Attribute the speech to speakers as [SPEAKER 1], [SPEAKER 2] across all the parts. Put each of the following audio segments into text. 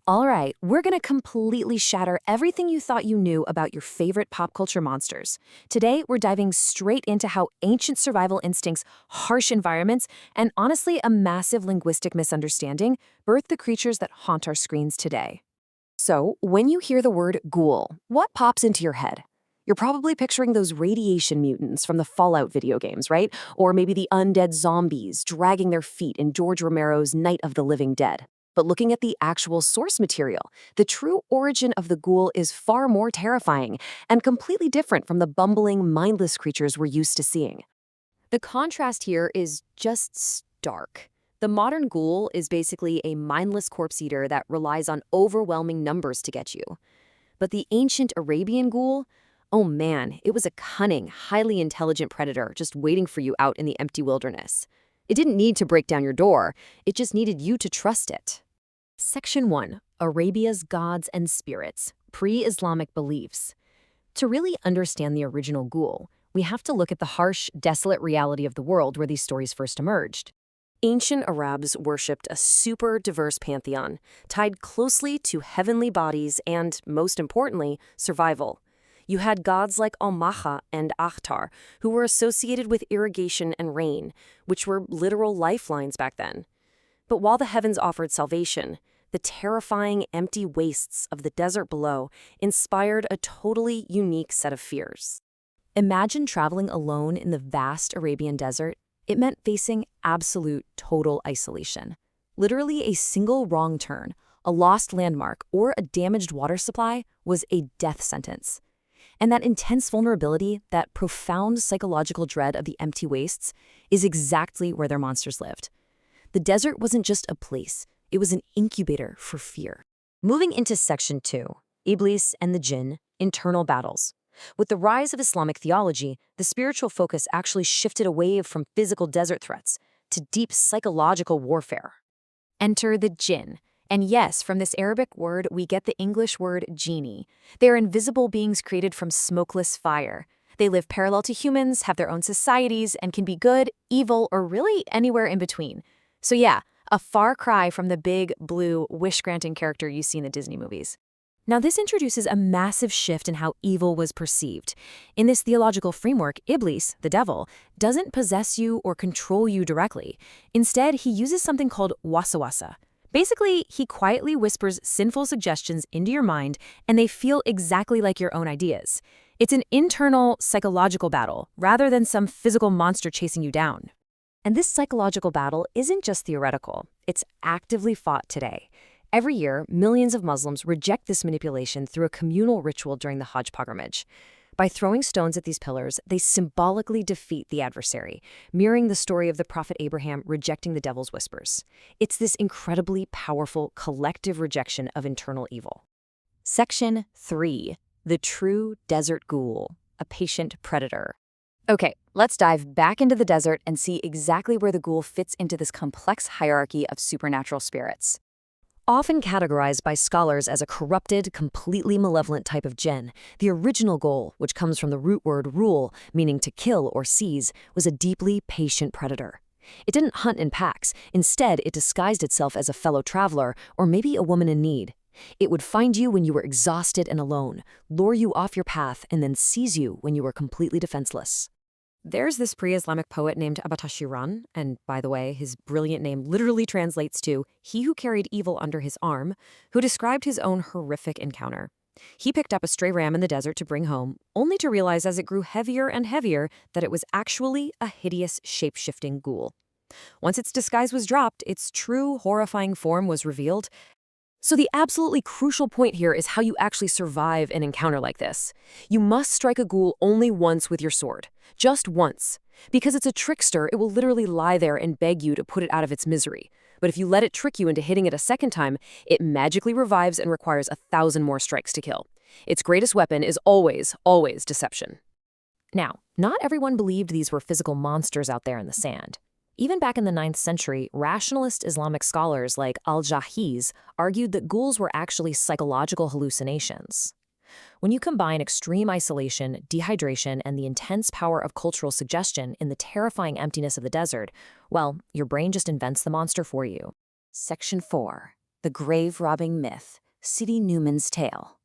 [SPEAKER 1] All right, we're going to completely shatter everything you thought you knew about your favorite pop culture monsters. Today, we're diving straight into how ancient survival instincts, harsh environments, and honestly, a massive linguistic misunderstanding birthed the creatures that haunt our screens today. So, when you hear the word ghoul, what pops into your head? You're probably picturing those radiation mutants from the Fallout video games, right? Or maybe the undead zombies dragging their feet in George Romero's Night of the Living Dead. But looking at the actual source material, the true origin of the ghoul is far more terrifying and completely different from the bumbling, mindless creatures we're used to seeing. The contrast here is just stark. The modern ghoul is basically a mindless corpse eater that relies on overwhelming numbers to get you. But the ancient Arabian ghoul, oh man, it was a cunning, highly intelligent predator just waiting for you out in the empty wilderness. It didn't need to break down your door, it just needed you to trust it. Section 1. Arabia's Gods and Spirits, Pre-Islamic Beliefs. To really understand the original ghoul, we have to look at the harsh, desolate reality of the world where these stories first emerged. Ancient Arabs worshipped a super diverse pantheon, tied closely to heavenly bodies and, most importantly, survival. You had gods like Al-Maha and Akhtar, who were associated with irrigation and rain, which were literal lifelines back then. But while the heavens offered salvation, the terrifying, empty wastes of the desert below inspired a totally unique set of fears. Imagine traveling alone in the vast Arabian desert. It meant facing absolute, total isolation. Literally, a single wrong turn, a lost landmark, or a damaged water supply was a death sentence. And that intense vulnerability, that profound psychological dread of the empty wastes, is exactly where their monsters lived. The desert wasn't just a place, it was an incubator for fear. Moving into Section 2, Iblis and the Jinn, Internal Battles. With the rise of Islamic theology, the spiritual focus actually shifted away from physical desert threats to deep psychological warfare. Enter the Jinn. And yes, from this Arabic word, we get the English word genie. They are invisible beings created from smokeless fire. They live parallel to humans, have their own societies, and can be good, evil, or really anywhere in between. So yeah, a far cry from the big, blue, wish-granting character you see in the Disney movies. Now, this introduces a massive shift in how evil was perceived. In this theological framework, Iblis, the devil, doesn't possess you or control you directly. Instead, he uses something called wasawasa. Basically, he quietly whispers sinful suggestions into your mind, and they feel exactly like your own ideas. It's an internal, psychological battle, rather than some physical monster chasing you down. And this psychological battle isn't just theoretical, it's actively fought today. Every year, millions of Muslims reject this manipulation through a communal ritual during the Hajj pilgrimage. By throwing stones at these pillars, they symbolically defeat the adversary, mirroring the story of the Prophet Abraham rejecting the devil's whispers. It's this incredibly powerful collective rejection of internal evil. Section 3. The True Desert Ghoul, a Patient Predator. Okay, let's dive back into the desert and see exactly where the ghoul fits into this complex hierarchy of supernatural spirits. Often categorized by scholars as a corrupted, completely malevolent type of jinn, the original ghoul, which comes from the root word rule, meaning to kill or seize, was a deeply patient predator. It didn't hunt in packs. Instead, it disguised itself as a fellow traveler or maybe a woman in need. It would find you when you were exhausted and alone, lure you off your path, and then seize you when you were completely defenseless. There's this pre-Islamic poet named Abatashiran, and by the way, his brilliant name literally translates to "he who carried evil under his arm," who described his own horrific encounter. He picked up a stray ram in the desert to bring home, only to realize as it grew heavier and heavier that it was actually a hideous, shape-shifting ghoul. Once its disguise was dropped, its true, horrifying form was revealed. So the absolutely crucial point here is how you actually survive an encounter like this. You must strike a ghoul only once with your sword. Just once. Because it's a trickster, it will literally lie there and beg you to put it out of its misery. But if you let it trick you into hitting it a second time, it magically revives and requires 1,000 more strikes to kill. Its greatest weapon is always, always deception. Now, not everyone believed these were physical monsters out there in the sand. Even back in the 9th century, rationalist Islamic scholars like al-Jahiz argued that ghouls were actually psychological hallucinations. When you combine extreme isolation, dehydration, and the intense power of cultural suggestion in the terrifying emptiness of the desert, well, your brain just invents the monster for you. Section 4. the grave-robbing myth, Sidi Newman's tale.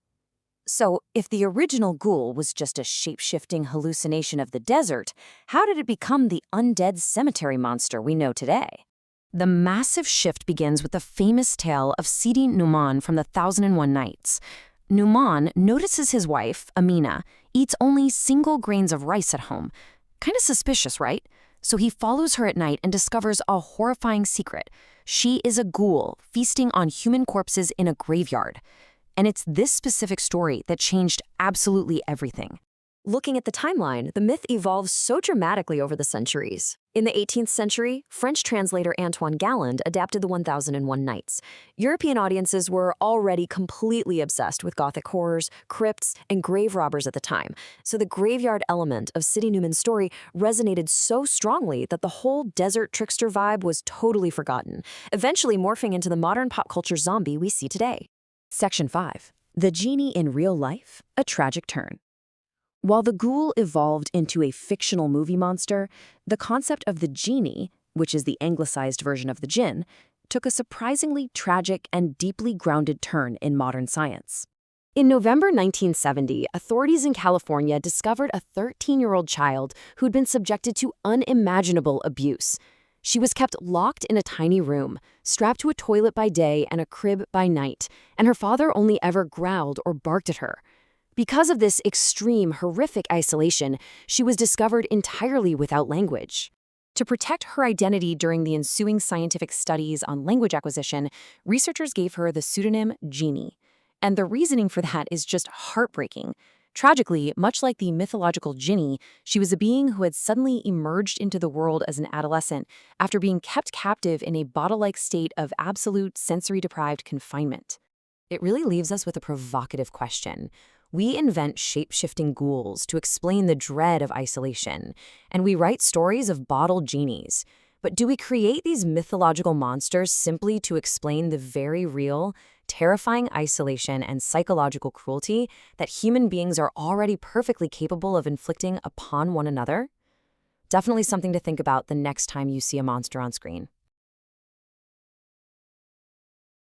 [SPEAKER 1] So, if the original ghoul was just a shape-shifting hallucination of the desert, how did it become the undead cemetery monster we know today? The massive shift begins with the famous tale of Sidi Numan from the 1001 Nights. Numan notices his wife, Amina, eats only single grains of rice at home. Kinda suspicious, right? So he follows her at night and discovers a horrifying secret. She is a ghoul feasting on human corpses in a graveyard. And it's this specific story that changed absolutely everything. Looking at the timeline, the myth evolves so dramatically over the centuries. In the 18th century, French translator Antoine Galland adapted the 1001 Nights. European audiences were already completely obsessed with Gothic horrors, crypts, and grave robbers at the time, so the graveyard element of Sidi Newman's story resonated so strongly that the whole desert trickster vibe was totally forgotten, eventually morphing into the modern pop culture zombie we see today. Section 5. The Genie in Real Life, a Tragic Turn. While the ghoul evolved into a fictional movie monster, the concept of the genie, which is the anglicized version of the Jinn, took a surprisingly tragic and deeply grounded turn in modern science. In November 1970, authorities in California discovered a 13-year-old child who'd been subjected to unimaginable abuse. She was kept locked in a tiny room, strapped to a toilet by day and a crib by night, and her father only ever growled or barked at her. Because of this extreme, horrific isolation, she was discovered entirely without language. To protect her identity during the ensuing scientific studies on language acquisition, researchers gave her the pseudonym Genie. And the reasoning for that is just heartbreaking. Tragically, much like the mythological Jinni, she was a being who had suddenly emerged into the world as an adolescent after being kept captive in a bottle-like state of absolute sensory-deprived confinement. It really leaves us with a provocative question. We invent shape-shifting ghouls to explain the dread of isolation, and we write stories of bottled genies. But do we create these mythological monsters simply to explain the very real, terrifying isolation and psychological cruelty that human beings are already perfectly capable of inflicting upon one another? Definitely something to think about the next time you see a monster on screen.